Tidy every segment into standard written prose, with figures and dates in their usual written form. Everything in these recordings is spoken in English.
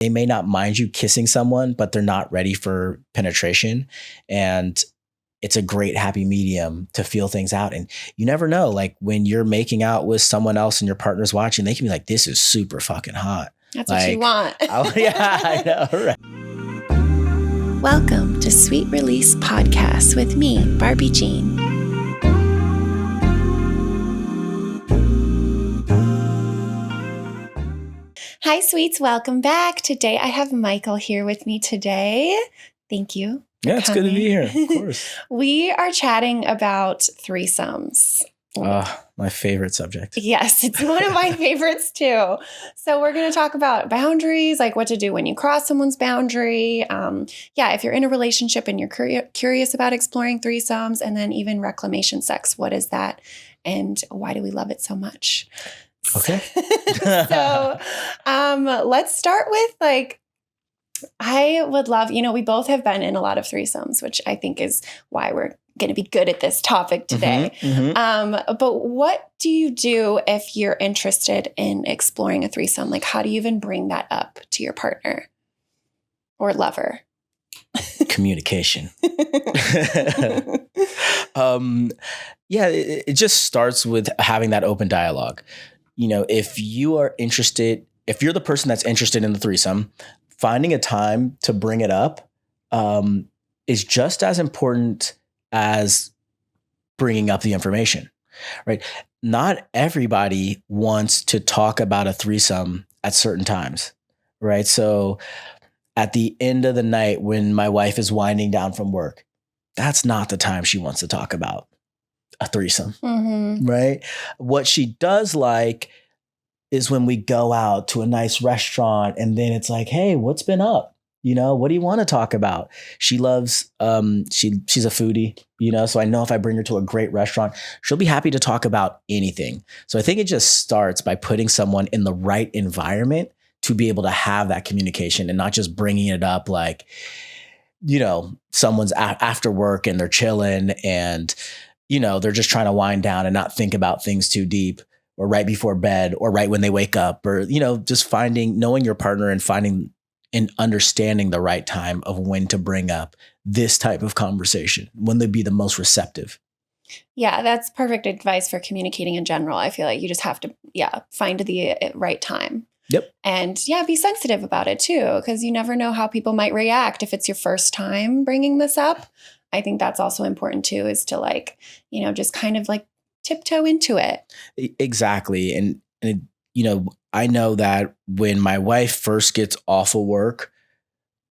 they may not mind you kissing someone, but they're not ready for penetration. And it's a great happy medium to feel things out. And you never know, like when you're making out with someone else and your partner's watching, they can be like, this is super fucking hot. That's like, what you want. Yeah, I know. Right? Welcome to Sweet Release Podcast with me, Barbie Jean. Hi, sweets. Welcome back. Today I have Michael here with me today. Thank you. Yeah, it's good to be here. Of course. We are chatting about threesomes. My favorite subject. Yes, it's one of my favorites too. So we're going to talk about boundaries, like what to do when you cross someone's boundary. If you're in a relationship and you're curious about exploring threesomes, and then even reclamation sex. What is that? And why do we love it so much? Okay. So let's start with I would love, we both have been in a lot of threesomes, which I think is why we're going to be good at this topic today. But what do you do if you're interested in exploring a threesome? Like, how do you even bring that up to your partner or lover? Communication. It just starts with having that open dialogue. If you are interested, if you're the person that's interested in the threesome, finding a time to bring it up is just as important as bringing up the information, right? Not everybody wants to talk about a threesome at certain times, right? So at the end of the night when my wife is winding down from work, that's not the time she wants to talk about a threesome, right? What she does like is when we go out to a nice restaurant and then it's like, hey, what's been up? What do you want to talk about? She loves, she's a foodie, so I know if I bring her to a great restaurant, she'll be happy to talk about anything. So I think it just starts by putting someone in the right environment to be able to have that communication and not just bringing it up like, someone's after work and they're chilling and, they're just trying to wind down and not think about things too deep, or right before bed, or right when they wake up, or, just knowing your partner and finding and understanding the right time of when to bring up this type of conversation, when they'd be the most receptive. Yeah, that's perfect advice for communicating in general. I feel like you just have to, find the right time. Yep. And be sensitive about it too, because you never know how people might react if it's your first time bringing this up. I think that's also important too, is to just kind of tiptoe into it. Exactly. And I know that when my wife first gets off of work,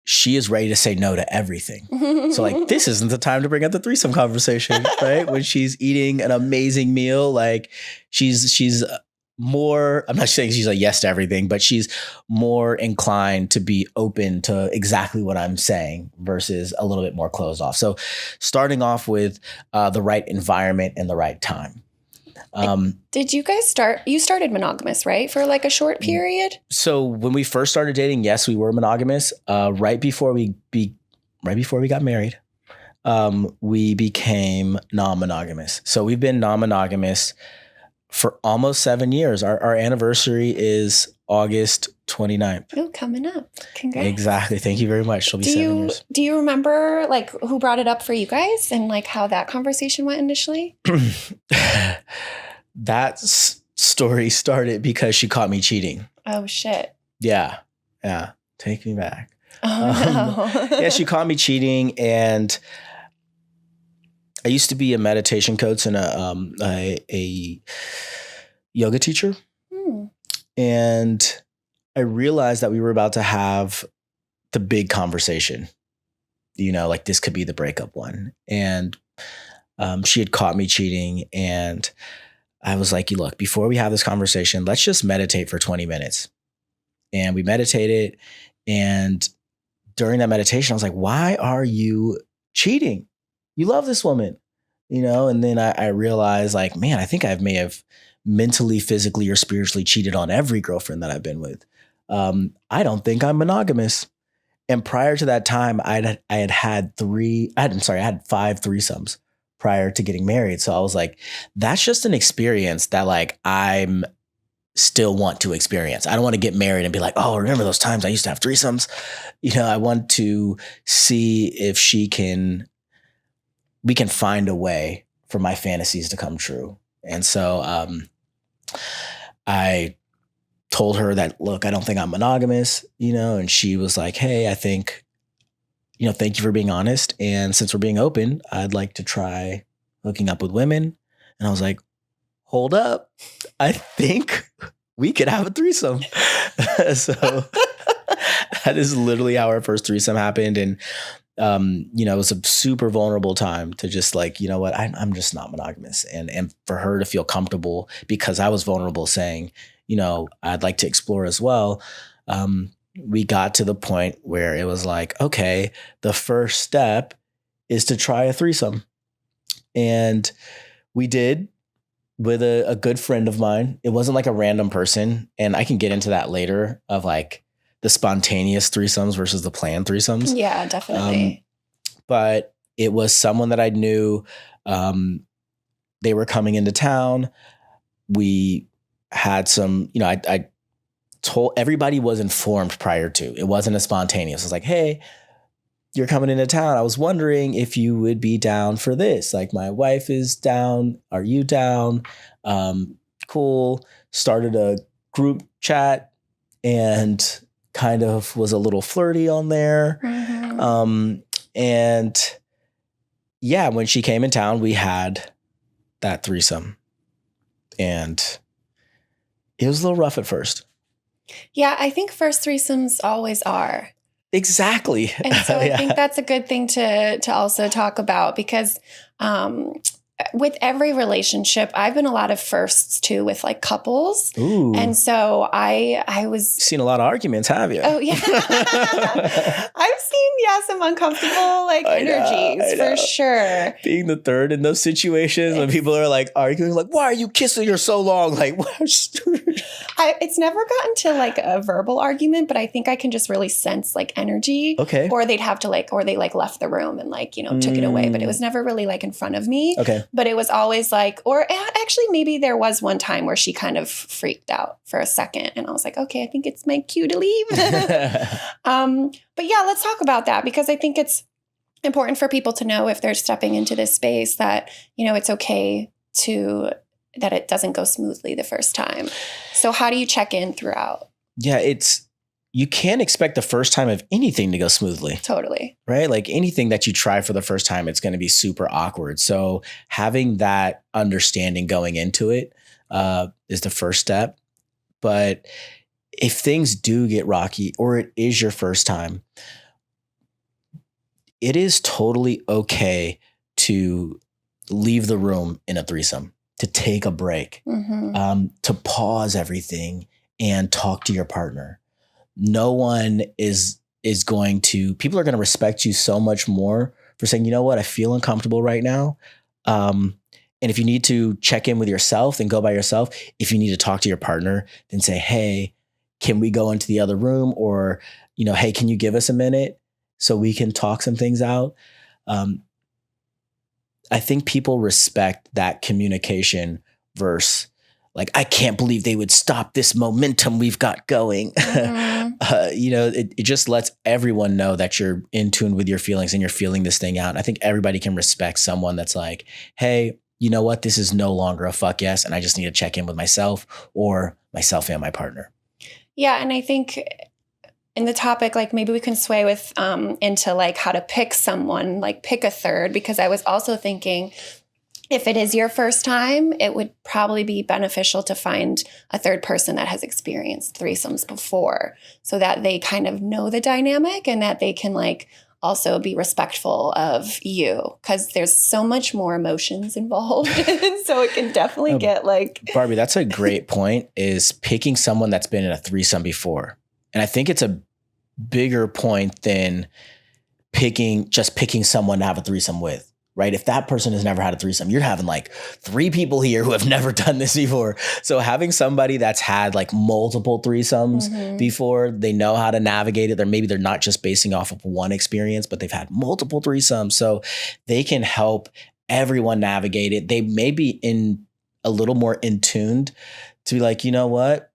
she is ready to say no to everything. So this isn't the time to bring up the threesome conversation, right? When she's eating an amazing meal, she's more, I'm not saying she's a yes to everything, but she's more inclined to be open to exactly what I'm saying versus a little bit more closed off. So starting off with the right environment and the right time. Did you guys you started monogamous, right? For a short period? So when we first started dating, yes, we were monogamous. Right before we got married, we became non-monogamous. So we've been non-monogamous for almost 7 years. Our anniversary is August 29th. Oh, coming up. Congrats. Exactly. Thank you very much. It'll be 7 years. Do you remember who brought it up for you guys and how that conversation went initially? That story started because she caught me cheating. Oh, shit. Yeah. Yeah. Take me back. Oh, no. Yeah, she caught me cheating, and I used to be a meditation coach and a yoga teacher. And I realized that we were about to have the big conversation, this could be the breakup one. And she had caught me cheating, and I was like, look, before we have this conversation, let's just meditate for 20 minutes. And we meditated. And during that meditation, I was like, why are you cheating? You love this woman, and then I realized man, I think I may have mentally, physically, or spiritually cheated on every girlfriend that I've been with. I don't think I'm monogamous. And prior to that time, I had 5 threesomes prior to getting married. So I was like, that's just an experience that I'm still want to experience. I don't want to get married and be like, oh, remember those times I used to have threesomes? I want to see if we can find a way for my fantasies to come true. And so I told her that, look, I don't think I'm monogamous, and she was like, hey, I think, thank you for being honest. And since we're being open, I'd like to try hooking up with women. And I was like, hold up. I think we could have a threesome. So that is literally how our first threesome happened. And, it was a super vulnerable time to just like, you know what, I'm just not monogamous. And for her to feel comfortable because I was vulnerable saying, I'd like to explore as well. We got to the point where it was like, okay, the first step is to try a threesome. And we did with a good friend of mine. It wasn't like a random person. And I can get into that later of like the spontaneous threesomes versus the planned threesomes. Yeah, definitely. But it was someone that I knew. They were coming into town. We had some, I told everybody was informed prior to. It wasn't a spontaneous. It was like, hey, you're coming into town. I was wondering if you would be down for this. Like, my wife is down. Are you down? Cool. Started a group chat and kind of was a little flirty on there. Mm-hmm. And yeah, when she came in town, we had that threesome. And it was a little rough at first. Yeah, I think first threesomes always are. Exactly. And so I think that's a good thing to also talk about because with every relationship, I've been a lot of firsts too with like couples. Ooh. And so I was seen a lot of arguments, have you? Oh yeah. I've seen some uncomfortable like energies for sure. Being the third in those situations when people are like arguing, like, why are you kissing her so long? Like, it's never gotten to like a verbal argument, but I think I can just really sense like energy. Okay. Or they'd have to like, or they like left the room and like, took it away, but it was never really like in front of me. Okay. But it was always like, or actually maybe there was one time where she kind of freaked out for a second and I was like, okay, I think it's my cue to leave. But yeah, let's talk about that because I think it's important for people to know if they're stepping into this space that, it's okay that it doesn't go smoothly the first time. So how do you check in throughout? Yeah, you can't expect the first time of anything to go smoothly. Totally. Right? Like anything that you try for the first time, it's going to be super awkward. So having that understanding going into it is the first step. But if things do get rocky or it is your first time, it is totally okay to leave the room in a threesome, to take a break, to pause everything and talk to your partner. No one is going to, people are going to respect you so much more for saying, you know what, I feel uncomfortable right now. And if you need to check in with yourself, then go by yourself. If you need to talk to your partner, then say, hey, can we go into the other room? Or, hey, can you give us a minute so we can talk some things out? I think people respect that communication versus like, I can't believe they would stop this momentum we've got going. It just lets everyone know that you're in tune with your feelings and you're feeling this thing out. And I think everybody can respect someone that's like, hey, you know what? This is no longer a fuck yes. And I just need to check in with myself or myself and my partner. Yeah. And I think in the topic, like maybe we can sway with into like how to pick someone, like pick a third, because I was also thinking if it is your first time, it would probably be beneficial to find a third person that has experienced threesomes before so that they kind of know the dynamic and that they can like also be respectful of you because there's so much more emotions involved. So it can definitely get like... Barbie, that's a great point, is picking someone that's been in a threesome before. And I think it's a bigger point than picking someone to have a threesome with. Right? If that person has never had a threesome, you're having like 3 people here who have never done this before. So having somebody that's had like multiple threesomes before, they know how to navigate it. Maybe they're not just basing off of one experience, but they've had multiple threesomes. So they can help everyone navigate it. They may be in a little more in tuned to be like, you know what?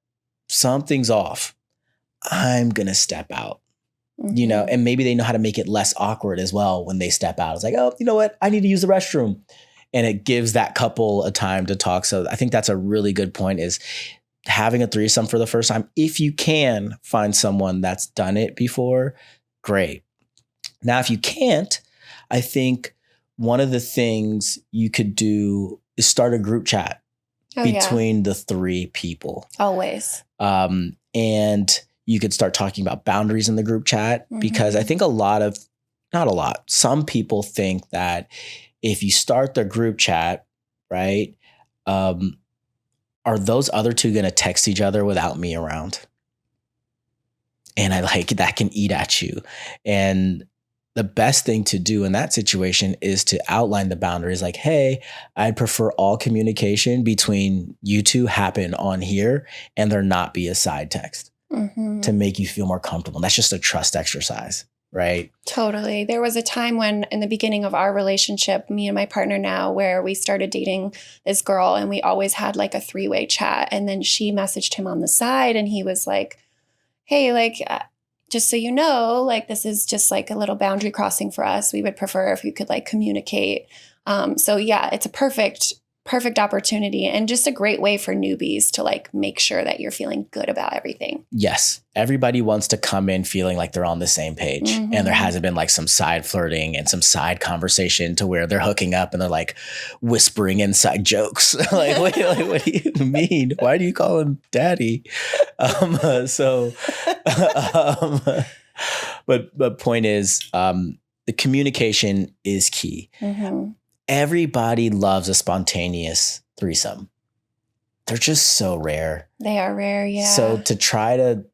Something's off. I'm going to step out. You know, and maybe they know how to make it less awkward as well when they step out. It's like, oh, you know what? I need to use the restroom. And it gives that couple a time to talk. So I think that's a really good point, is having a threesome for the first time. If you can find someone that's done it before, great. Now, if you can't, I think one of the things you could do is start a group chat between the three people. Always. And you could start talking about boundaries in the group chat, because I think some people think that if you start the group chat, right, are those other two going to text each other without me around? And that can eat at you. And the best thing to do in that situation is to outline the boundaries, like, hey, I'd prefer all communication between you two happen on here and there not be a side text. To make you feel more comfortable. And that's just a trust exercise, right? Totally. There was a time when, in the beginning of our relationship, me and my partner now, where we started dating this girl and we always had like a 3-way chat. And then she messaged him on the side and he was like, hey, like, just so you know, like, this is just like a little boundary crossing for us. We would prefer if you could like communicate. So yeah, it's a perfect opportunity and just a great way for newbies to like make sure that you're feeling good about everything. Yes. Everybody wants to come in feeling like they're on the same page, and there hasn't been like some side flirting and some side conversation to where they're hooking up and they're like whispering inside jokes. Like, wait, like, what do you mean? Why do you call him daddy? But point is, the communication is key. Everybody loves a spontaneous threesome. They're just so rare. They are rare, yeah. So to try to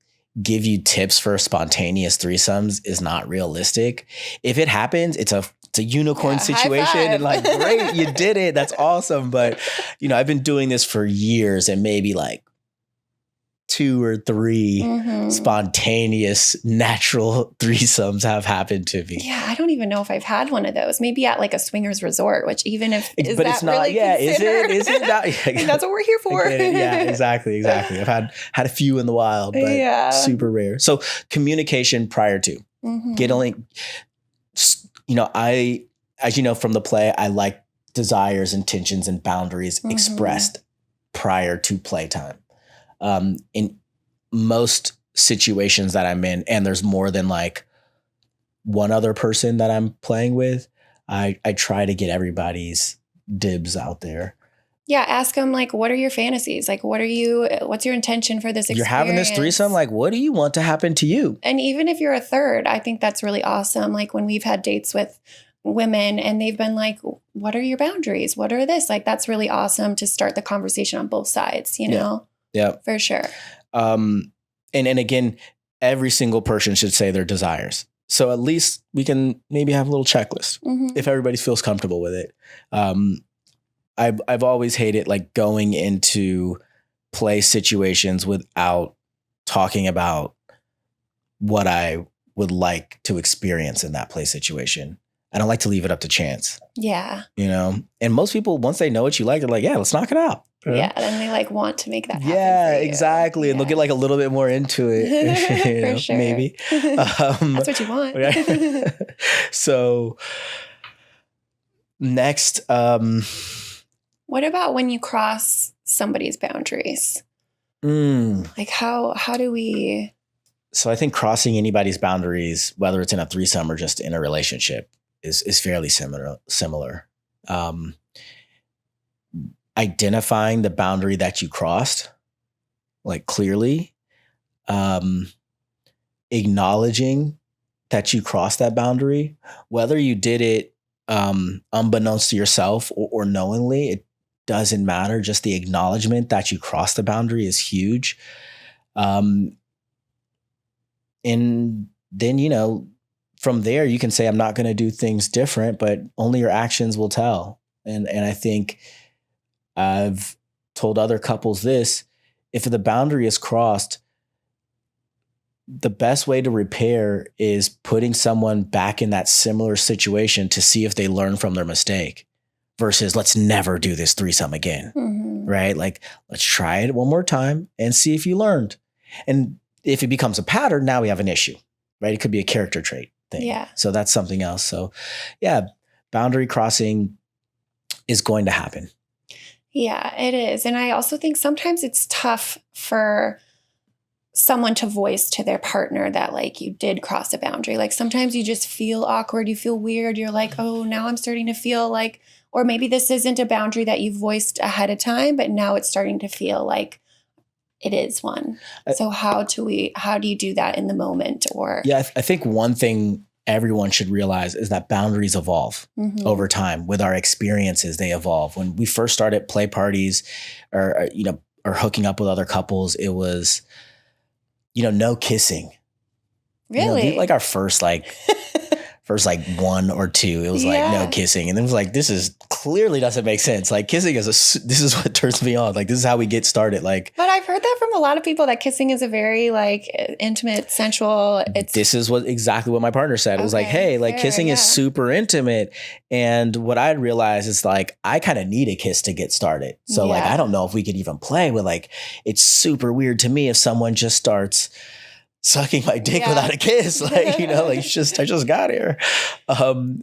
give you tips for spontaneous threesomes is not realistic. If it happens, it's a unicorn situation, and like, great, you did it. That's awesome. But, you know, I've been doing this for years, and maybe like 2 or 3 spontaneous, natural threesomes have happened to me. Yeah, I don't even know if I've had one of those. Maybe at like a swingers resort, which even if but it's not. Really is it not? That's what we're here for. Yeah, exactly. I've had a few in the wild, but super rare. So communication prior to getting, you know, as you know from the play, I like desires, intentions, and boundaries expressed prior to playtime. In most situations that I'm in, and there's more than like one other person that I'm playing with, I try to get everybody's dibs out there. Yeah, ask them like, what are your fantasies? Like, what's your intention for this experience? You're having this threesome, like, what do you want to happen to you? And even if you're a third, I think that's really awesome. Like when we've had dates with women and they've been like, what are your boundaries? What are this? Like, that's really awesome to start the conversation on both sides, you know? Yeah, for sure. And again, every single person should say their desires. So at least we can maybe have a little checklist if everybody feels comfortable with it. I've always hated like going into play situations without talking about what I would like to experience in that play situation. I don't like to leave it up to chance. Yeah. You know, and most people, once they know what you like, they're like, yeah, let's knock it out. Yeah, and they like want to make that happen. Yeah, exactly. Yeah. And they'll get like a little bit more into it. You know, sure. Maybe. That's what you want. Right? So next. What about when you cross somebody's boundaries? Like how do we? So I think crossing anybody's boundaries, whether it's in a threesome or just in a relationship, is fairly similar. Identifying the boundary that you crossed, like clearly, acknowledging that you crossed that boundary, whether you did it unbeknownst to yourself or knowingly, it doesn't matter. Just the acknowledgement that you crossed the boundary is huge. And then, you know, from there you can say, I'm not going to do things different, but only your actions will tell. And I think I've told other couples this, if the boundary is crossed, the best way to repair is putting someone back in that similar situation to see if they learn from their mistake. versus let's never do this threesome again. Right? Like, let's try it one more time and see if you learned. And if it becomes a pattern, now we have an issue, right? It could be a character trait thing. Yeah. So that's something else. So yeah, boundary crossing is going to happen. Yeah, it is. And I also think sometimes it's tough for someone to voice to their partner that like you did cross a boundary. Like sometimes you just feel awkward, you feel weird. You're like, oh, now I'm starting to feel like, or maybe this isn't a boundary that you voiced ahead of time, but now it's starting to feel like it is one. So how do you do that in the moment? Or yeah, I think one thing everyone should realize is that boundaries evolve over time. With our experiences, they evolve. When we first started play parties or hooking up with other couples, it was, no kissing. Really? Like our first one or two, it was like no kissing. And it was like, this is clearly doesn't make sense. Like kissing this is what turns me on. Like this is how we get started. Like, but I've heard that from a lot of people that kissing is a very like intimate, sensual. This is exactly what my partner said. It was like, hey, like kissing is super intimate. And what I realized is like, I kind of need a kiss to get started. So like, I don't know if we could even play with like, it's super weird to me if someone just starts sucking my dick without a kiss. Like, I just got here.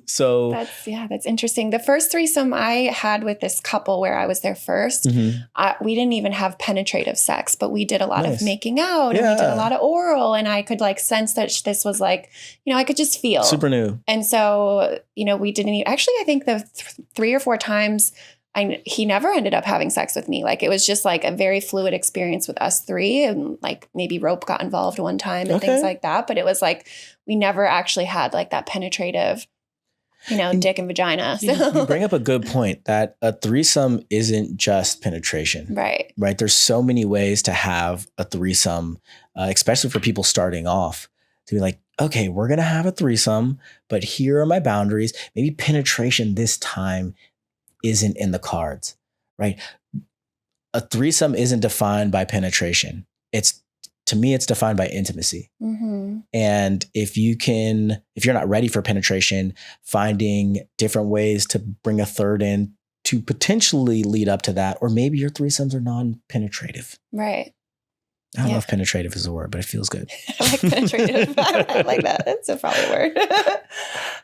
So that's interesting. The first threesome I had with this couple where I was there first, we didn't even have penetrative sex, but we did a lot of making out and we did a lot of oral, and I could like sense that this was like, I could just feel super new. And so, we didn't actually, I think the 3 or 4 times he never ended up having sex with me. Like it was just like a very fluid experience with us 3, and like maybe rope got involved one time and things like that. But it was like, we never actually had like that penetrative, dick and vagina. So. You bring up a good point that a threesome isn't just penetration. Right. Right. There's so many ways to have a threesome, especially for people starting off, to be like, okay, we're going to have a threesome, but here are my boundaries. Maybe penetration this time isn't in the cards, right? A threesome isn't defined by penetration. To me, it's defined by intimacy. And if you're not ready for penetration, finding different ways to bring a third in to potentially lead up to that, or maybe your threesomes are non-penetrative. Right. I don't know if penetrative is a word, but it feels good. I like penetrative. I like that. That's probably a word.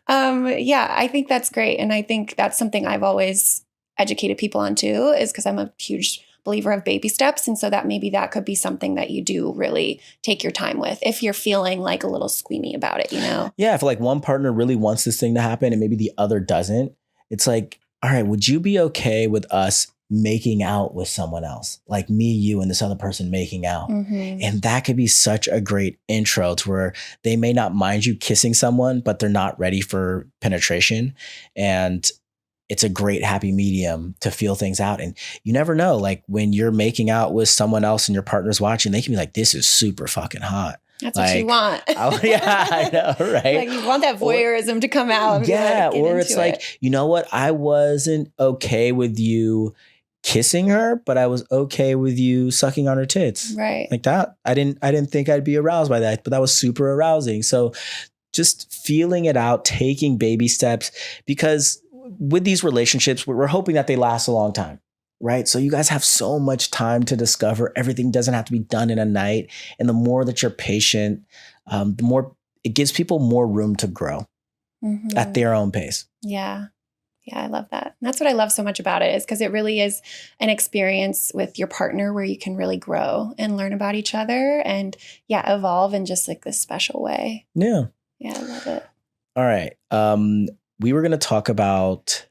I think that's great. And I think that's something I've always educated people on too, is because I'm a huge believer of baby steps. And so that maybe that could be something that you do really take your time with if you're feeling like a little squeamy about it, Yeah, if like one partner really wants this thing to happen and maybe the other doesn't, it's like, all right, would you be okay with us making out with someone else, like me, you, and this other person making out? And that could be such a great intro to where they may not mind you kissing someone, but they're not ready for penetration. And it's a great happy medium to feel things out. And you never know, like when you're making out with someone else and your partner's watching, they can be like, this is super fucking hot. That's what you want. I know, right? Like you want that voyeurism to come out. Or it's like, you know what? I wasn't okay with you kissing her, but I was okay with you sucking on her tits. Right. Like that. I didn't think I'd be aroused by that, but that was super arousing. So just feeling it out, taking baby steps, because with these relationships, we're hoping that they last a long time. Right. So you guys have so much time to discover. Everything doesn't have to be done in a night. And the more that you're patient, the more it gives people more room to grow at their own pace. Yeah. Yeah, I love that. And that's what I love so much about it, is because it really is an experience with your partner where you can really grow and learn about each other and evolve in just like this special way. Yeah. Yeah, I love it. All right. We were going to talk about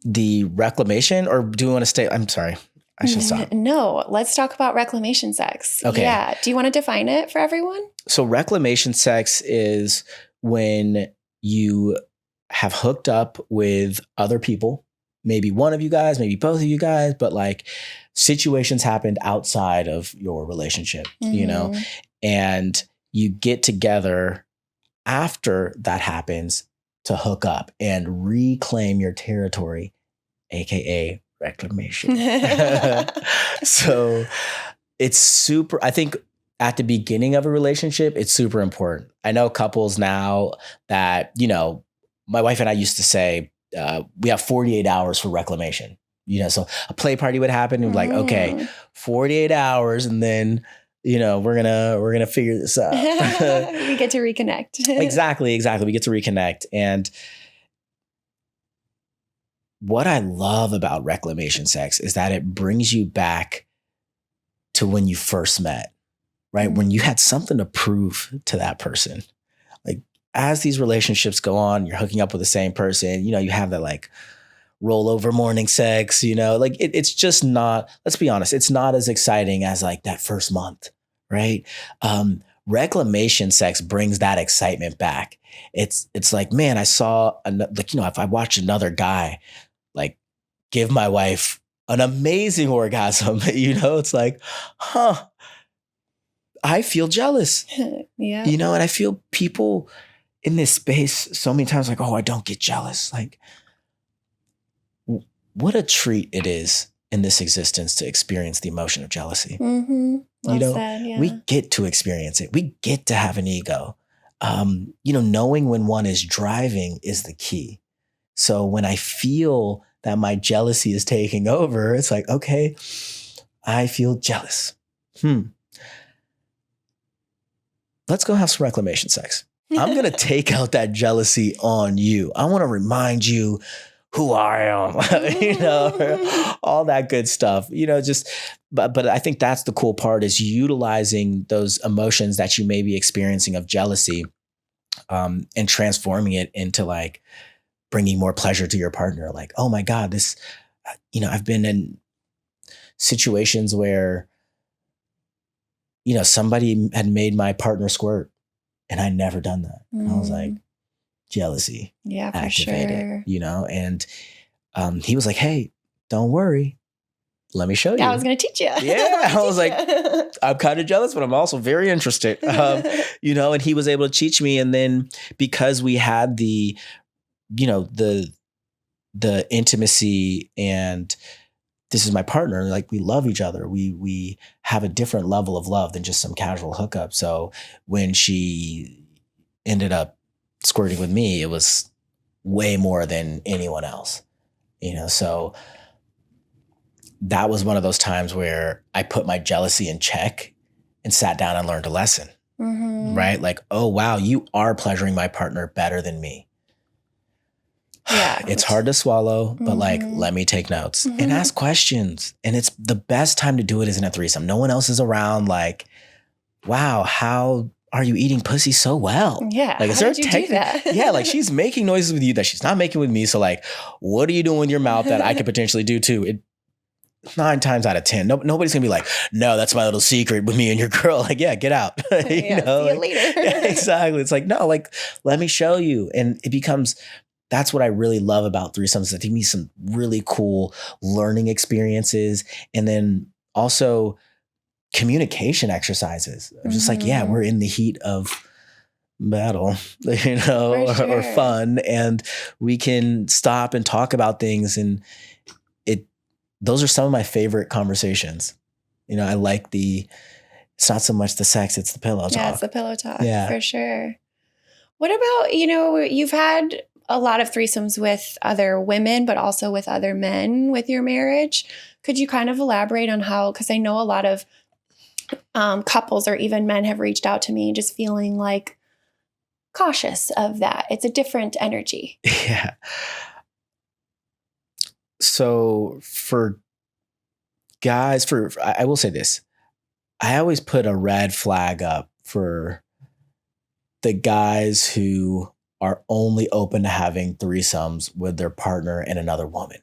the reclamation, or do we want to stay? I'm sorry. I should stop. No, let's talk about reclamation sex. Okay. Yeah. Do you want to define it for everyone? So reclamation sex is when you have hooked up with other people, maybe one of you guys, maybe both of you guys, but like situations happened outside of your relationship, and you get together after that happens to hook up and reclaim your territory, AKA reclamation. So it's I think at the beginning of a relationship, it's super important. I know couples now that, my wife and I used to say, we have 48 hours for reclamation. So a play party would happen. And like, okay, 48 hours. And then, we're going to figure this out. We get to reconnect. Exactly. We get to reconnect. And what I love about reclamation sex is that it brings you back to when you first met, right? When you had something to prove to that person. Like as these relationships go on, you're hooking up with the same person, you have that like rollover morning sex, like it's just not, let's be honest, it's not as exciting as like that first month, right? Reclamation sex brings that excitement back. It's like, man, I saw, if I watch another guy like give my wife an amazing orgasm, it's like, I feel jealous. Yeah. And I feel people in this space so many times like, oh, I don't get jealous. Like, what a treat it is in this existence to experience the emotion of jealousy. Mm-hmm. Well said, yeah. We get to experience it. We get to have an ego. Knowing when one is driving is the key. So when I feel that my jealousy is taking over, it's like, okay, I feel jealous. Let's go have some reclamation sex. I'm going to take out that jealousy on you. I want to remind you who I am, all that good stuff, but I think that's the cool part is utilizing those emotions that you may be experiencing of jealousy, and transforming it into like bringing more pleasure to your partner. Like, oh my God, this, I've been in situations where, somebody had made my partner squirt and I'd never done that. And I was like, jealousy. Yeah, for activated, sure. And he was like, hey, don't worry. Let me show you. I was going to teach you. Yeah. I was like, I'm kind of jealous, but I'm also very interested. And he was able to teach me. And then because we had the intimacy and this is my partner, like we love each other. We have a different level of love than just some casual hookup. So when she ended up squirting with me, it was way more than anyone else, so that was one of those times where I put my jealousy in check and sat down and learned a lesson, right? Like, oh, wow, you are pleasuring my partner better than me. Yeah. It's hard to swallow, but like, let me take notes and ask questions. And it's the best time to do it is in a threesome. No one else is around. Like, wow, how are you eating pussy so well? Yeah. Like, is there a technique? Yeah. Like she's making noises with you that she's not making with me. So like, what are you doing with your mouth that I could potentially do too? 9 times out of 10, nobody's gonna be like, no, that's my little secret with me and your girl. Like, yeah, get out. See you later. Yeah, exactly. It's like, no, like, let me show you. And it becomes, that's what I really love about threesomes. It gives me some really cool learning experiences. And then also communication exercises. I'm just like, yeah, we're in the heat of battle, or fun. And we can stop and talk about things. And those are some of my favorite conversations. I like it's not so much the sex, it's the pillow talk. Yeah, it's the pillow talk, yeah, for sure. What about, you've had a lot of threesomes with other women, but also with other men with your marriage. Could you kind of elaborate on how, because I know a lot of couples or even men have reached out to me just feeling like cautious of that. It's a different energy. Yeah. So for guys, I will say this, I always put a red flag up for the guys who are only open to having threesomes with their partner and another woman.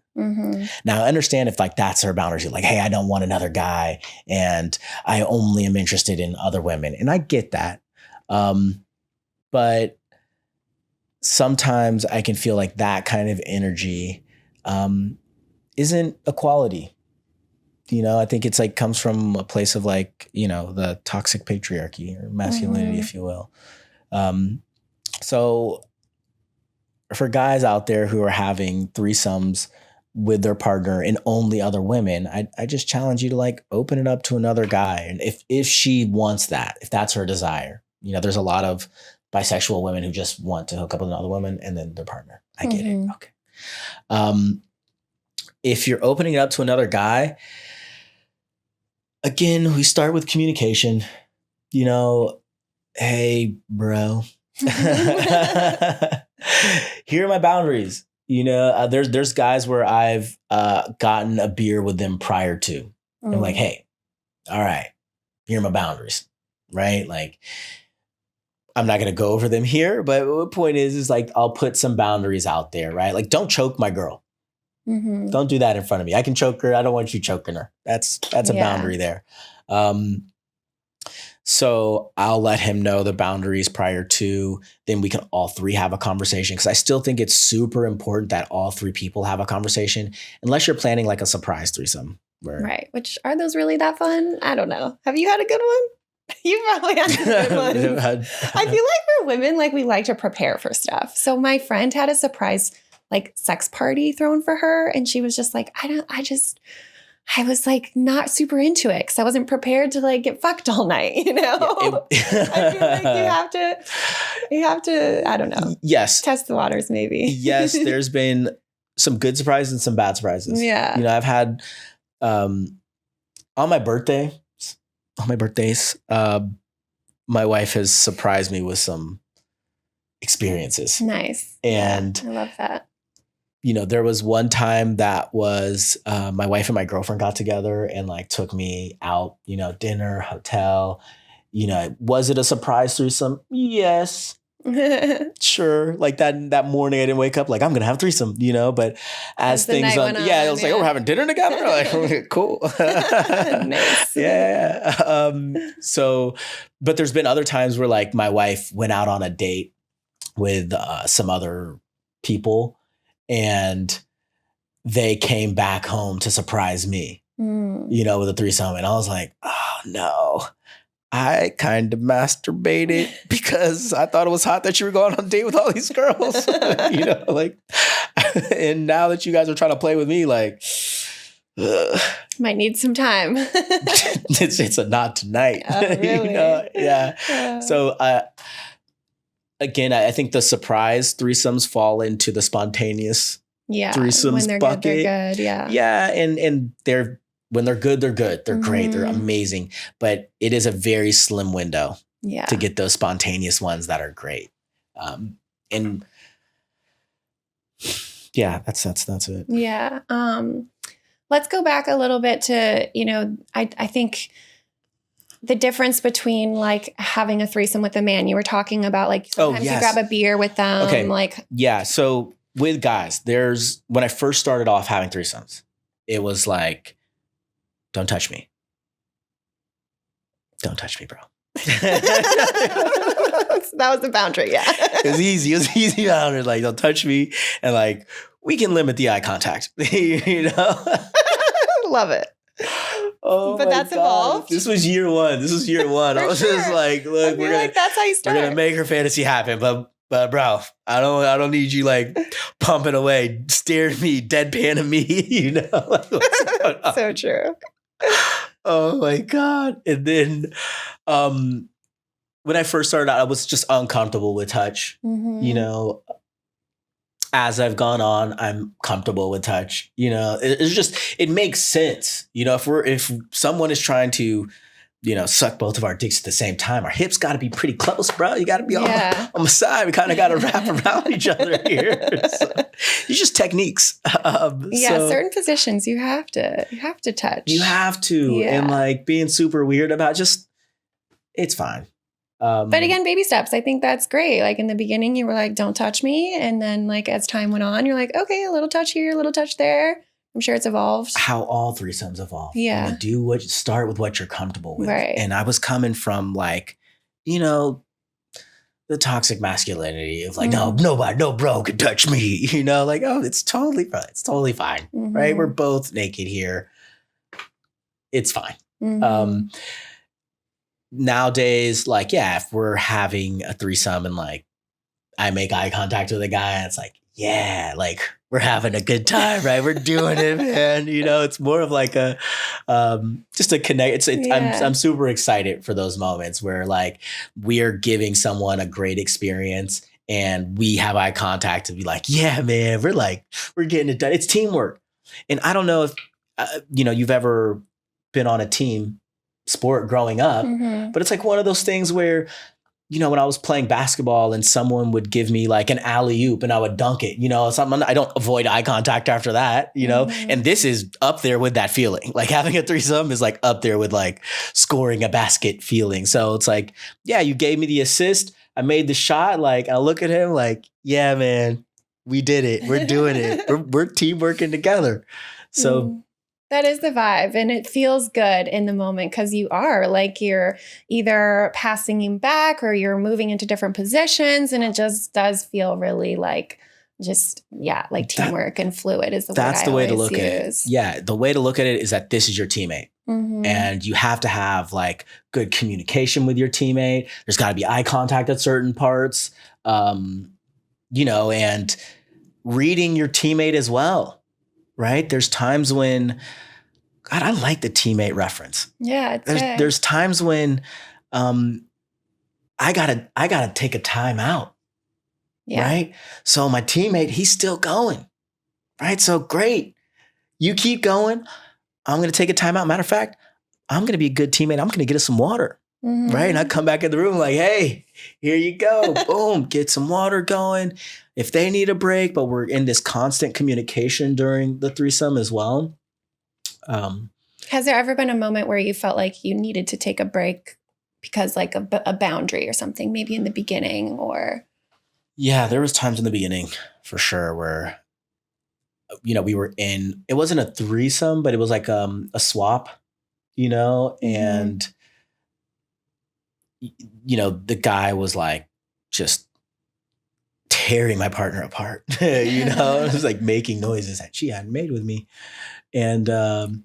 Now I understand if like that's their boundaries, like, hey, I don't want another guy and I only am interested in other women. And I get that. But sometimes I can feel like that kind of energy, isn't equality. I think it's like comes from a place of like, the toxic patriarchy or masculinity, if you will. So for guys out there who are having threesomes with their partner and only other women, I just challenge you to like open it up to another guy. And if she wants that, if that's her desire, there's a lot of bisexual women who just want to hook up with another woman and then their partner. I get it. Okay. If you're opening it up to another guy, again, we start with communication. You know, hey, bro, here are my boundaries. You know, there's guys where I've gotten a beer with them prior to. I'm like, hey, all right, here are my boundaries, right? Like, I'm not going to go over them here, but the point is like, I'll put some boundaries out there, right? Like, don't choke my girl. Don't do that in front of me. I can choke her. I don't want you choking her. That's a boundary there. So I'll let him know the boundaries prior to, then we can all three have a conversation. Cause I still think it's super important that all three people have a conversation, unless you're planning like a surprise threesome. Right. Which, are those really that fun? I don't know. Have you had a good one? You probably had some good ones. I feel like for women, like we like to prepare for stuff. So my friend had a surprise like sex party thrown for her. And she was just like, I was like not super into it because I wasn't prepared to like get fucked all night, you know? I feel like you have to, I don't know. Yes. Test the waters maybe. Yes, there's been some good surprises and some bad surprises. Yeah. You know, I've had on my birthdays, my wife has surprised me with some experiences. Nice. And I love that. You know, there was one time that was my wife and my girlfriend got together and like took me out, you know, dinner, hotel. You know, was it a surprise threesome? Yes. Sure. Like that morning I didn't wake up like I'm gonna have a threesome, you know, but as things on, I was like, oh, we're having dinner together. Like, cool. Nice. Yeah. So, but there's been other times where like my wife went out on a date with some other people and they came back home to surprise me, you know, with a threesome. And I was like, oh no, I kind of masturbated because I thought it was hot that you were going on a date with all these girls, you know, like, and now that you guys are trying to play with me, like, might need some time. it's a not tonight. Oh, really? You know? Yeah. So, again, I think the surprise threesomes fall into the spontaneous threesomes when they're bucket. Good, they're good. Yeah. Yeah. And when they're good, they're good. They're great. They're amazing. But it is a very slim window to get those spontaneous ones that are great. And yeah, that's it. Yeah. Let's go back a little bit to, you know, I think the difference between like having a threesome with a man. You were talking about like sometimes you grab a beer with them. Okay. Like, yeah. So with guys, when I first started off having threesomes, it was like, don't touch me. Don't touch me, bro. That was the boundary. Yeah. It was easy boundary. Like, don't touch me. And like, we can limit the eye contact, you know? Love it. Oh, but that's evolved. This was year one. I was just like, look, that's how you start. We're gonna make her fantasy happen, but bro, I don't need you like pumping away, staring at me, deadpan at me, you know. Like, so true. Oh my God. And then when I first started out, I was just uncomfortable with touch. You know, as I've gone on, I'm comfortable with touch. You know, it makes sense. You know, if someone is trying to, you know, suck both of our dicks at the same time, our hips got to be pretty close, bro. You got to be on the side. We kind of got to wrap around each other here. So, it's just techniques. Certain positions you have to touch. You have to, and like being super weird about it's fine. But again, baby steps. I think that's great. Like in the beginning, you were like, don't touch me. And then like as time went on, you're like, okay, a little touch here, a little touch there. I'm sure it's evolved. How all threesomes evolve. Yeah. Start with what you're comfortable with. Right. And I was coming from like, you know, the toxic masculinity of like, no bro can touch me. You know, like, oh, it's totally fine. It's totally fine. Right. We're both naked here. It's fine. Nowadays, like, yeah, if we're having a threesome and like I make eye contact with a guy and it's like, yeah, like we're having a good time, right? We're doing it, man. You know, it's more of like a just a connect. I'm super excited for those moments where like we're giving someone a great experience and we have eye contact and be like, yeah, man, we're getting it done. It's teamwork. And I don't know if, you've ever been on a team sport growing up, but it's like one of those things where, when I was playing basketball and someone would give me like an alley-oop and I would dunk it, something, I don't avoid eye contact after that, and this is up there with that feeling. Like having a threesome is like up there with like scoring a basket feeling. So it's like, yeah, you gave me the assist. I made the shot. Like I look at him like, yeah, man, we did it. We're doing it. We're team working together. So that is the vibe. And it feels good in the moment because you are like you're either passing him back or you're moving into different positions. And it just does feel really like like teamwork and fluid is the word I always use. That's the way to look at it. Yeah. The way to look at it is that this is your teammate. And you have to have like good communication with your teammate. There's got to be eye contact at certain parts, and reading your teammate as well. Right? There's times when, God, I like the teammate reference. Yeah, there's times when, I gotta take a time out. Yeah. Right? So my teammate, he's still going. Right? So great. You keep going. I'm gonna take a time out. Matter of fact, I'm gonna be a good teammate. I'm gonna get us some water. Right? And I come back in the room like, hey, here you go. Boom, get some water going. If they need a break, but we're in this constant communication during the threesome as well. Has there ever been a moment where you felt like you needed to take a break because like a boundary or something, maybe in the beginning or? Yeah, there was times in the beginning for sure where, we were it wasn't a threesome, but it was like a swap, and the guy was like just tearing my partner apart, it was like making noises that she hadn't made with me. And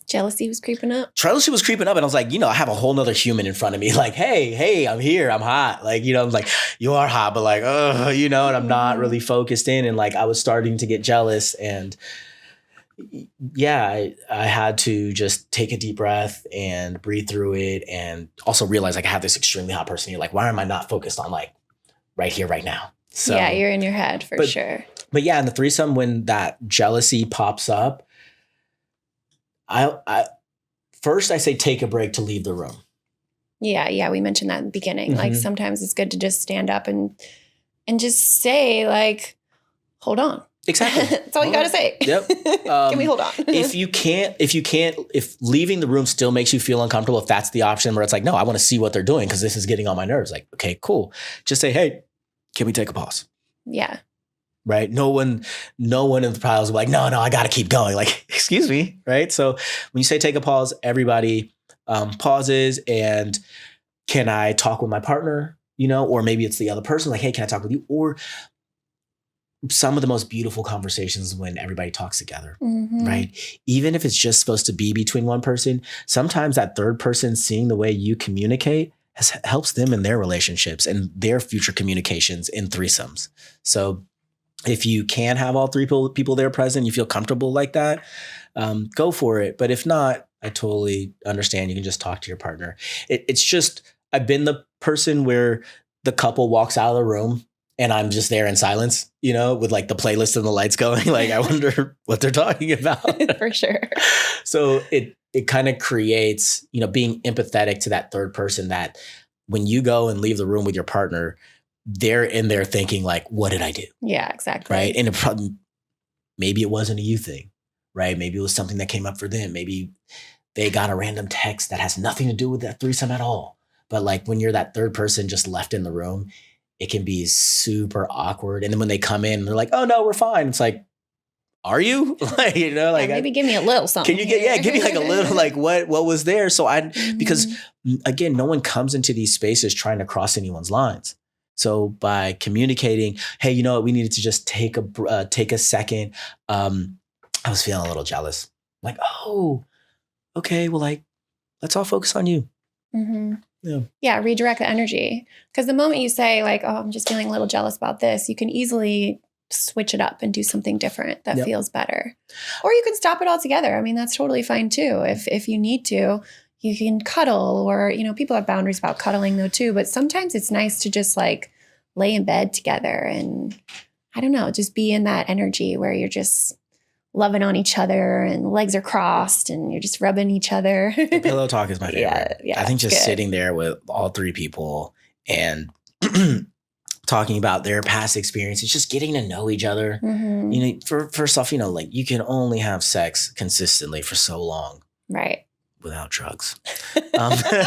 jealousy was creeping up. Jealousy was creeping up. And I was like, I have a whole nother human in front of me. Like, hey, I'm here. I'm hot. Like, I'm like, you are hot, but like, and I'm not really focused in. And like, I was starting to get jealous. And yeah, I had to just take a deep breath and breathe through it. And also realize like I have this extremely hot person here. Like, why am I not focused on like right here, right now? So yeah, you're in your head for sure. But yeah, in the threesome, when that jealousy pops up, I first I say take a break to leave the room. Yeah, we mentioned that in the beginning. Like sometimes it's good to just stand up and just say like, hold on. Exactly. That's all you got to say. Yep. Can we hold on? if leaving the room still makes you feel uncomfortable, if that's the option where it's like, no, I want to see what they're doing because this is getting on my nerves. Like, okay, cool. Just say, hey, can we take a pause? Yeah. Right. No one in the piles will be like, no, I got to keep going. Like, excuse me. Right. So when you say take a pause, everybody pauses and can I talk with my partner, or maybe it's the other person like, hey, can I talk with you? Or some of the most beautiful conversations when everybody talks together, right? Even if it's just supposed to be between one person, sometimes that third person seeing the way you communicate helps them in their relationships and their future communications in threesomes. So if you can have all three people there present, you feel comfortable like that, go for it. But if not, I totally understand. You can just talk to your partner. It's just, I've been the person where the couple walks out of the room and I'm just there in silence, with like the playlist and the lights going. Like, I wonder what they're talking about. For sure. So it kind of creates, being empathetic to that third person that when you go and leave the room with your partner, they're in there thinking like, what did I do? Yeah, exactly. Right. And maybe it wasn't a you thing, right? Maybe it was something that came up for them. Maybe they got a random text that has nothing to do with that threesome at all. But like when you're that third person just left in the room, it can be super awkward. And then when they come in, they're like, oh no, we're fine. It's like, are you? Like, maybe give me a little something. Can you give me like a little, like what was there? So because again, no one comes into these spaces trying to cross anyone's lines. So by communicating, hey, you know what, we needed to just take a second. I was feeling a little jealous. Like, oh, okay, well, like, let's all focus on you. Yeah, redirect the energy. Because the moment you say like, oh, I'm just feeling a little jealous about this, you can easily switch it up and do something different that feels better. Or you can stop it altogether. I mean, that's totally fine too. If you need to, you can cuddle or, people have boundaries about cuddling though too. But sometimes it's nice to just like lay in bed together and I don't know, just be in that energy where you're just loving on each other and legs are crossed and you're just rubbing each other. The pillow talk is my favorite. Yeah, I think just good. sitting there with all three people and talking about their past experiences, just getting to know each other. Mm-hmm. You know, first off, you know, like you can only have sex consistently for so long. Right. Without drugs. But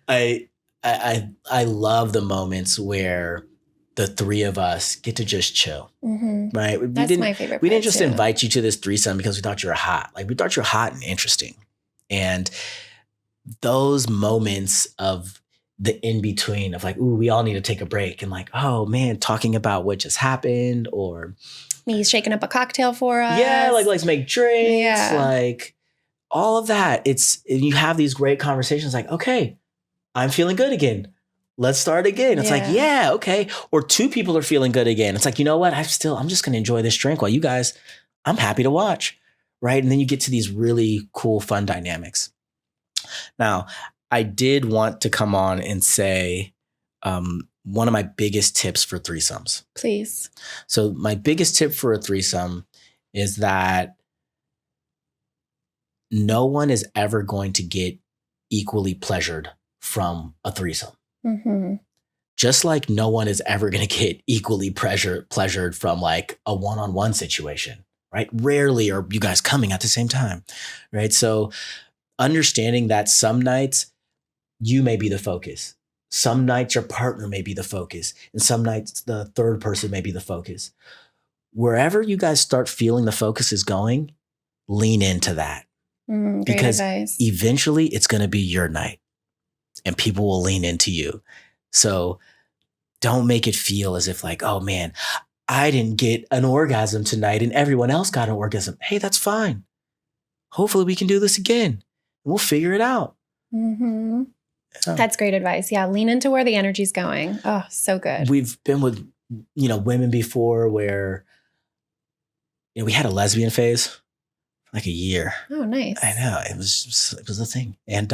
I love the moments where the three of us get to just chill. Mm-hmm. Right? That's my favorite part We didn't just too. invite you to this threesome because we thought you were hot. Like we thought you were hot and interesting. And those moments of the in-between of like, ooh, we all need to take a break and like, oh man, talking about what just happened or me shaking up a cocktail for us. Yeah, like let's make drinks, Yeah. like all of that. You have these great conversations like, okay, I'm feeling good again. Let's start again. It's like, yeah, okay. Or two people are feeling good again. It's like, you know what? I'm just going to enjoy this drink while you guys, I'm happy to watch. Right. And then you get to these really cool, fun dynamics. Now, I did want to come on and say one of my biggest tips for threesomes. Please. So my biggest tip for a threesome is that no one is ever going to get equally pleasured from a threesome. Mm-hmm. Just like no one is ever going to get equally pleasured from like a one-on-one situation, right? Rarely are you guys coming at the same time, right? So understanding that some nights you may be the focus. Some nights your partner may be the focus. And some nights the third person may be the focus. Wherever you guys start feeling the focus is going, lean into that. Because eventually it's going to be your night and people will lean into you. So don't make it feel as if like, oh man, I didn't get an orgasm tonight and everyone else got an orgasm. Hey, that's fine. Hopefully we can do this again. We'll figure it out. Mm-hmm. Yeah. That's great advice. Yeah. Lean into where the energy's going. Oh, so good. We've been with, women before where, we had a lesbian phase for like a year. Oh, nice. I know. It was a thing. And,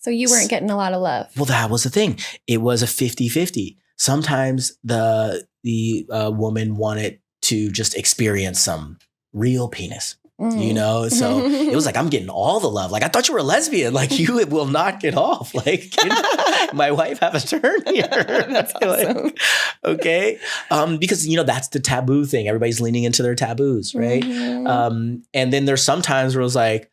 so you weren't getting a lot of love. Well, that was the thing. It was a 50-50. Sometimes the woman wanted to just experience some real penis. So it was like, I'm getting all the love. Like, I thought you were a lesbian. Like, you will not get off. Like, my wife have a turn here. That's awesome. Like, okay. Because, that's the taboo thing. Everybody's leaning into their taboos, right? Mm-hmm. And then there's some times where it was like,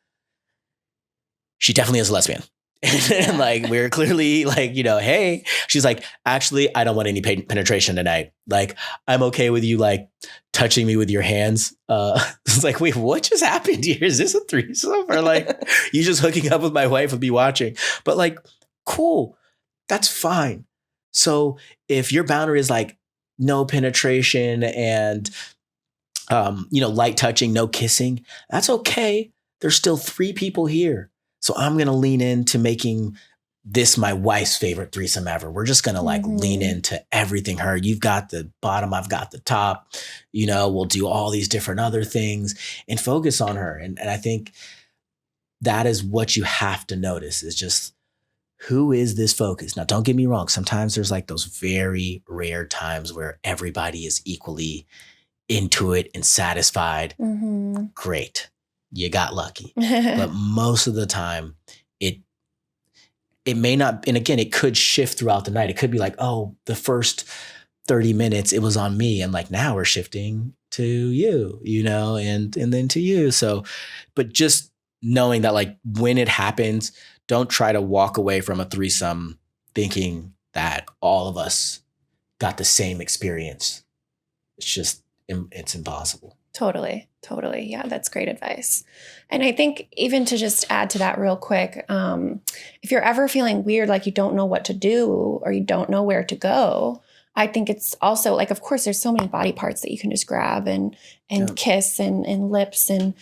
she definitely is a lesbian. And like, we're clearly like, hey, she's like, actually, I don't want any penetration tonight. Like, I'm okay with you like touching me with your hands. It's like, wait, what just happened here? Is this a threesome? Or like, you just hooking up with my wife and be watching? But like, cool, that's fine. So if your boundary is like no penetration and, light touching, no kissing, that's okay. There's still 3 people here. So I'm going to lean into making this my wife's favorite threesome ever. We're just going to like lean into everything her. You've got the bottom, I've got the top. We'll do all these different other things and focus on her. And I think that is what you have to notice is just who is this focus? Now, don't get me wrong. Sometimes there's like those very rare times where everybody is equally into it and satisfied. Mm-hmm. Great. You got lucky. But most of the time, it may not, and again, it could shift throughout the night. It could be like, oh, the first 30 minutes, it was on me. And like, now we're shifting to you, and then to you. So, but just knowing that like when it happens, don't try to walk away from a threesome thinking that all of us got the same experience. It's impossible. Totally. Yeah, that's great advice. And I think even to just add to that real quick, if you're ever feeling weird, like you don't know what to do or you don't know where to go, I think it's also like, of course, there's so many body parts that you can just grab and kiss and lips and,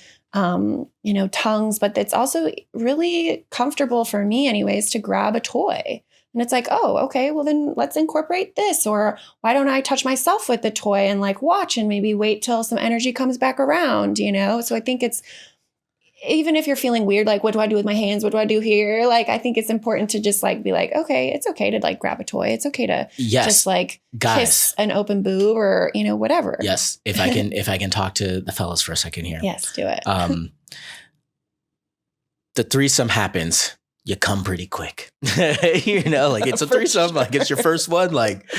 tongues, but it's also really comfortable for me anyways to grab a toy. And it's like, oh, okay, well then let's incorporate this. Or why don't I touch myself with the toy and like watch and maybe wait till some energy comes back around, So I think even if you're feeling weird, like, what do I do with my hands? What do I do here? Like, I think it's important to just like be like, okay, it's okay to like grab a toy. It's okay to just like kiss an open boob or, you know, whatever. Yes. If I can talk to the fellas for a second here. Yes, do it. The threesome happens. You come pretty quick, you know, like it's a threesome, like it's your first one, like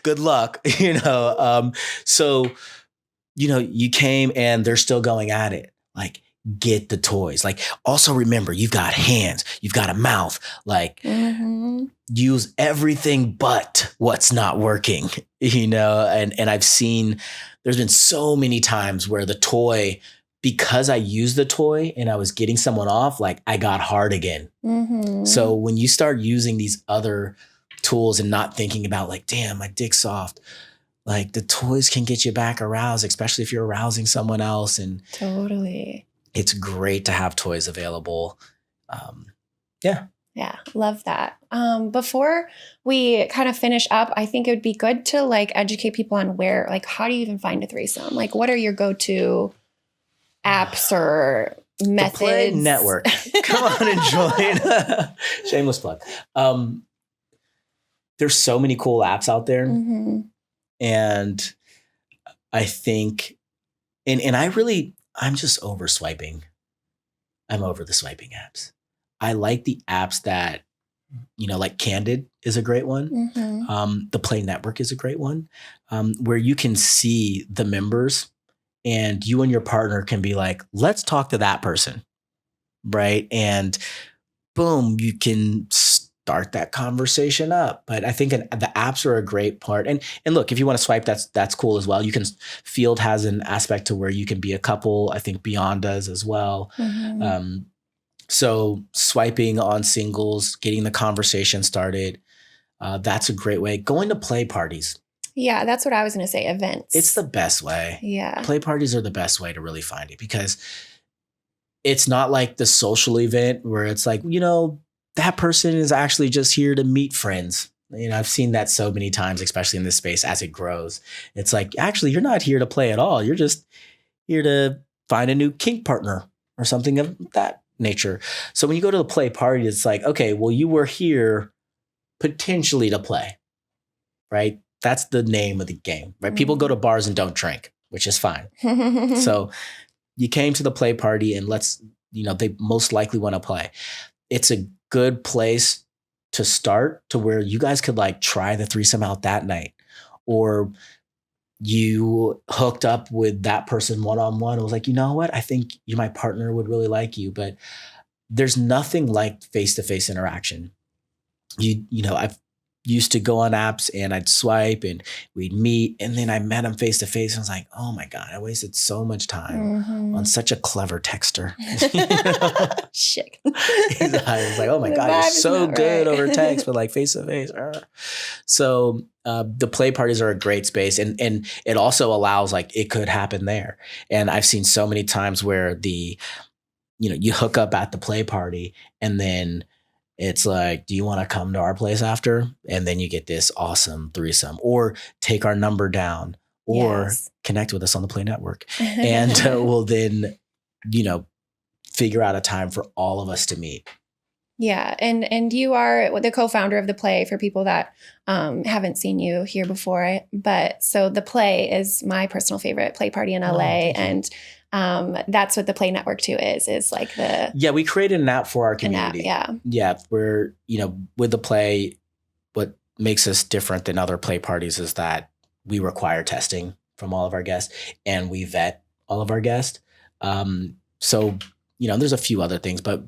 good luck, you know? So, you know, you came and they're still going at it. Like, get the toys. Like, also remember, you've got hands, you've got a mouth, like use everything but what's not working, you know? And I've seen, there's been so many times where the toy, because I used the toy and I was getting someone off, like I got hard again. So when you start using these other tools and not thinking about like, damn, my dick's soft, like the toys can get you back aroused, especially if you're arousing someone else. And totally, it's great to have toys available. Yeah, love that. Before we kind of finish up, I think it would be good to like educate people on where, like, how do you even find a threesome? Like, what are your go-to apps or methods? The Play Network. Come on and join. Shameless plug. There's so many cool apps out there. And I think, and I'm just over swiping. I'm over the swiping apps. I like the apps that, you know, like Candid is a great one. The Play Network is a great one, where you can see the members and you and your partner can be like, let's talk to that person, right? And boom, you can start that conversation up. But I think the apps are a great part. And look, if you want to swipe, that's cool as well. You can, Field has an aspect to where you can be a couple. I think Beyond does as well. So swiping on singles, getting the conversation started, that's a great way. Going to play parties. Yeah, that's what I was going to say. Events. It's the best way. Yeah. Play parties are the best way to really find it, because it's not like the social event where it's like, you know, that person is actually just here to meet friends. You know, I've seen that so many times, especially in this space as it grows. It's like, actually, you're not here to play at all. You're just here to find a new kink partner or something of that nature. So when you go to the play party, it's like, okay, well, you were here potentially to play, right? That's the name of the game, right? People go to bars and don't drink, which is fine. So you came to the play party and they most likely want to play. It's a good place to start to where you guys could like try the threesome out that night, or you hooked up with that person one-on-one. It was like, you know what? I think my partner would really like you, but there's nothing like face-to-face interaction. You know, I've used to go on apps and I'd swipe and we'd meet, and then I met him face to face and I was like, oh my God, I wasted so much time on such a clever texter. Shit. I was like, oh my God, you're so good over text, but like face to face. So the play parties are a great space, and it also allows, like, it could happen there. And I've seen so many times where you hook up at the play party and then it's like, do you want to come to our place after? And then you get this awesome threesome, or take our number down, or connect with us on the Play Network. And we'll then, figure out a time for all of us to meet. Yeah. And you are the co-founder of The Play, for people that haven't seen you here before. But so The Play is my personal favorite play party in LA. And that's what the Play Network too is like the... Yeah, we created an app for our community. App, yeah. Where, with the Play, what makes us different than other play parties is that we require testing from all of our guests and we vet all of our guests. So, there's a few other things, but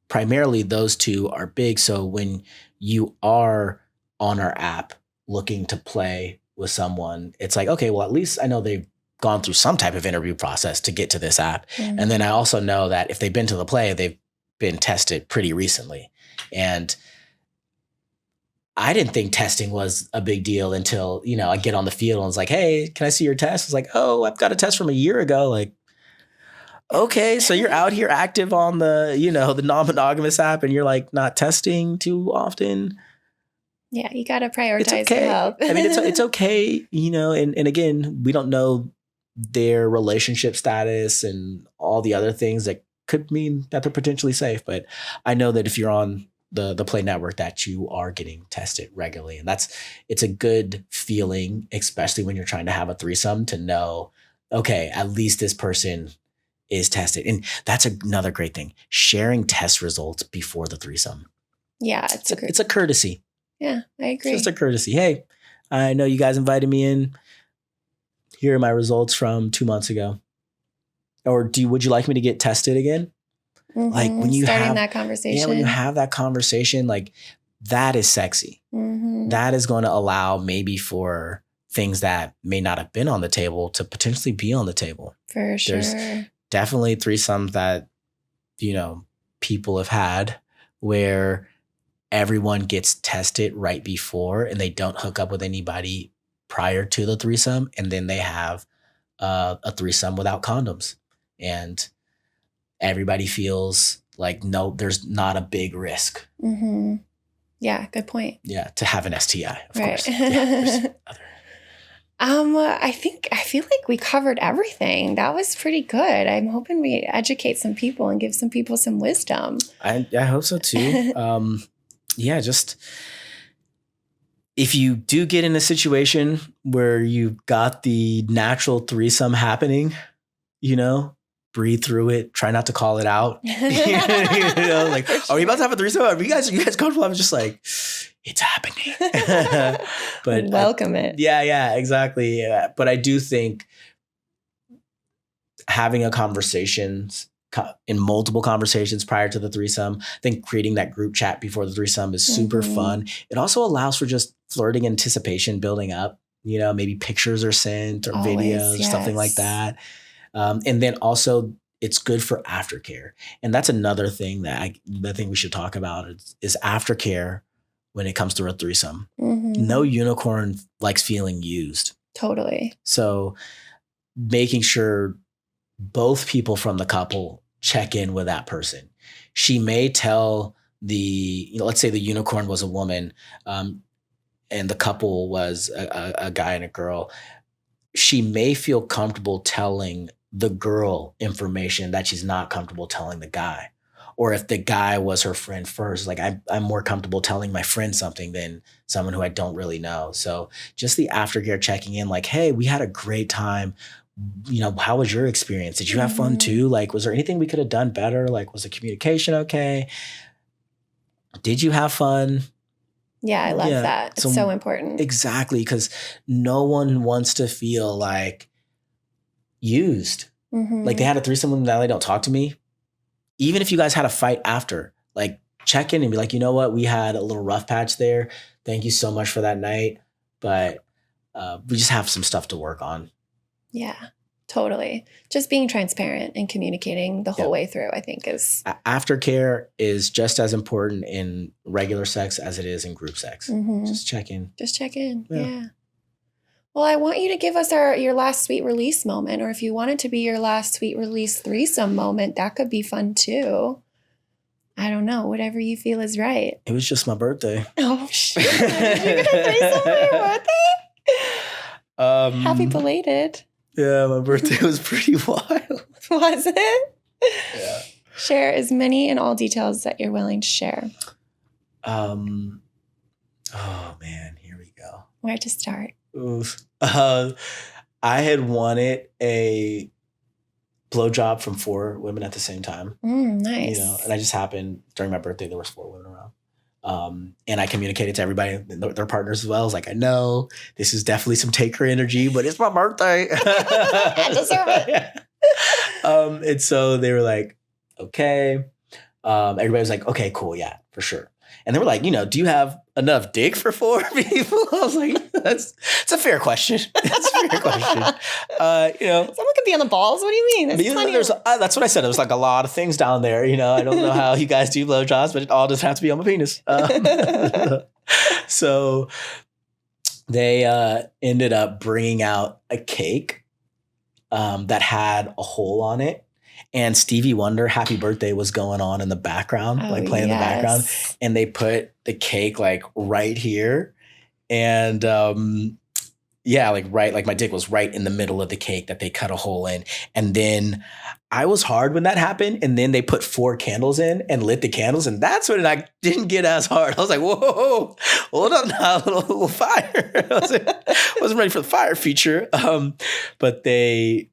primarily those two are big. So when you are on our app looking to play with someone, it's like, okay, well, at least I know they've gone through some type of interview process to get to this app. Mm-hmm. And then I also know that if they've been to the Play, they've been tested pretty recently. And I didn't think testing was a big deal until, I get on the field and it's like, hey, can I see your test? It's like, oh, I've got a test from a year ago. Like, okay, so you're out here active on the, the non-monogamous app and you're like not testing too often. Yeah, you got to prioritize your health. I mean, it's okay, and again, we don't know their relationship status and all the other things that could mean that they're potentially safe. But I know that if you're on the Play Network, that you are getting tested regularly. And it's a good feeling, especially when you're trying to have a threesome, to know, okay, at least this person is tested. And that's another great thing. Sharing test results before the threesome. Yeah. It's a courtesy. Yeah, I agree. It's just a courtesy. Hey, I know you guys invited me in. Here are my results from 2 months ago. Or would you like me to get tested again? Mm-hmm. Like when you starting have that conversation. Yeah, when you have that conversation, like that is sexy. Mm-hmm. That is going to allow maybe for things that may not have been on the table to potentially be on the table. For sure. There's definitely threesomes that, people have had where everyone gets tested right before and they don't hook up with anybody prior to the threesome. And then they have a threesome without condoms. And everybody feels like, no, there's not a big risk. Mm-hmm. Yeah, good point. Yeah, to have an STI, of right. course. Yeah, I feel like we covered everything. That was pretty good. I'm hoping we educate some people and give some people some wisdom. I hope so too. Yeah, just if you do get in a situation where you've got the natural threesome happening, breathe through it. Try not to call it out. Like, are we about to have a threesome? Are you guys comfortable? I'm just like, it's happening. But welcome it. Yeah, exactly. Yeah. But I do think having in multiple conversations prior to the threesome, I think creating that group chat before the threesome is super fun. It also allows for just flirting anticipation building up. Maybe pictures are sent or videos, something like that. And then also it's good for aftercare. And that's another thing that I think we should talk about is aftercare when it comes to a threesome. Mm-hmm. No unicorn likes feeling used. Totally. So making sure both people from the couple check in with that person. She may tell let's say the unicorn was a woman, and the couple was a guy and a girl. She may feel comfortable telling the girl information that she's not comfortable telling the guy. Or if the guy was her friend first, like I'm more comfortable telling my friend something than someone who I don't really know. So just the aftercare checking in, like, hey, we had a great time. How was your experience? Did you have fun too? Like, was there anything we could have done better? Like, was the communication okay? Did you have fun? Yeah, I love that. It's so important. Exactly, because no one wants to feel like used. Mm-hmm. Like they had a threesome with them, now they don't talk to me. Even if you guys had a fight after, like check in and be like, you know what? We had a little rough patch there. Thank you so much for that night. But we just have some stuff to work on. Yeah, totally. Just being transparent and communicating the whole way through, I think is. Aftercare is just as important in regular sex as it is in group sex. Mm-hmm. Just check in. Yeah. Well, I want you to give us your last sweet release moment, or if you want it to be your last sweet release threesome moment, that could be fun too. I don't know, whatever you feel is right. It was just my birthday. Oh, shit. Did you get a threesome on your birthday? Happy belated. Yeah, my birthday was pretty wild. Was it? Yeah. Share as many and all details that you're willing to share. Oh, man, here we go. Where to start? Oof. I had wanted a blowjob from 4 women at the same time. Nice. And I just happened during my birthday, there was 4 women around. And I communicated to everybody, their partners as well. I was like, I know this is definitely some taker energy, but it's my birthday. I deserve it. Yeah. And so they were like, okay. Everybody was like, okay, cool. Yeah, for sure. And they were like, do you have enough dick for 4 people? I was like, it's a fair question. That's a fair question. Someone could be on the balls. What do you mean? That's what I said. There's like a lot of things down there. I don't know how you guys do blowjobs, but it all doesn't have to be on my penis. So they ended up bringing out a cake that had a hole on it. And Stevie Wonder, Happy Birthday was going on in the background, playing in the background. And they put the cake like right here. And Yeah, like right, like my dick was right in the middle of the cake that they cut a hole in. And then I was hard when that happened. And then they put 4 candles in and lit the candles. And that's when I didn't get as hard. I was like, whoa, hold up now, little fire. Wasn't ready for the fire feature. But they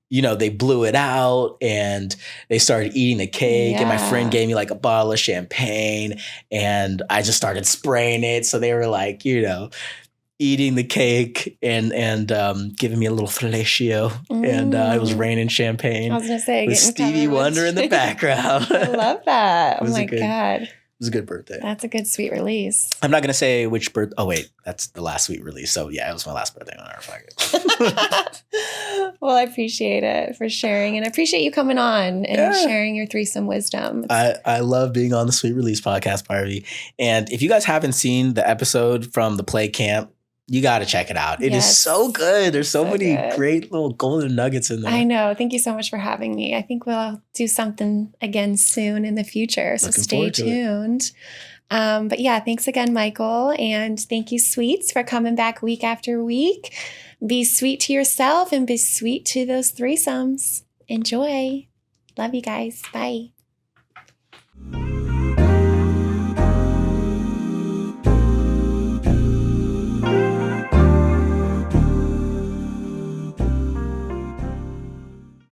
blew it out and they started eating the cake. And my friend gave me like a bottle of champagne and I just started spraying it. So they were like, eating the cake and giving me a little fellatio. And it was raining champagne. I was going to say, with Stevie Wonder in the background. I love that. Oh my God. It was a good birthday. That's a good sweet release. I'm not going to say which birthday. Oh, wait. That's the last sweet release. So, yeah, it was my last birthday on our pocket. Well, I appreciate it for sharing. And I appreciate you coming on and sharing your threesome wisdom. I love being on the Sweet Release podcast, Barbie. And if you guys haven't seen the episode from the play camp, you got to check it out. It is so good. There's so many great little golden nuggets in there. I know. Thank you so much for having me. I think we'll do something again soon in the future. So stay tuned. But yeah, thanks again, Michael. And thank you, Sweets, for coming back week after week. Be sweet to yourself and be sweet to those threesomes. Enjoy. Love you guys. Bye.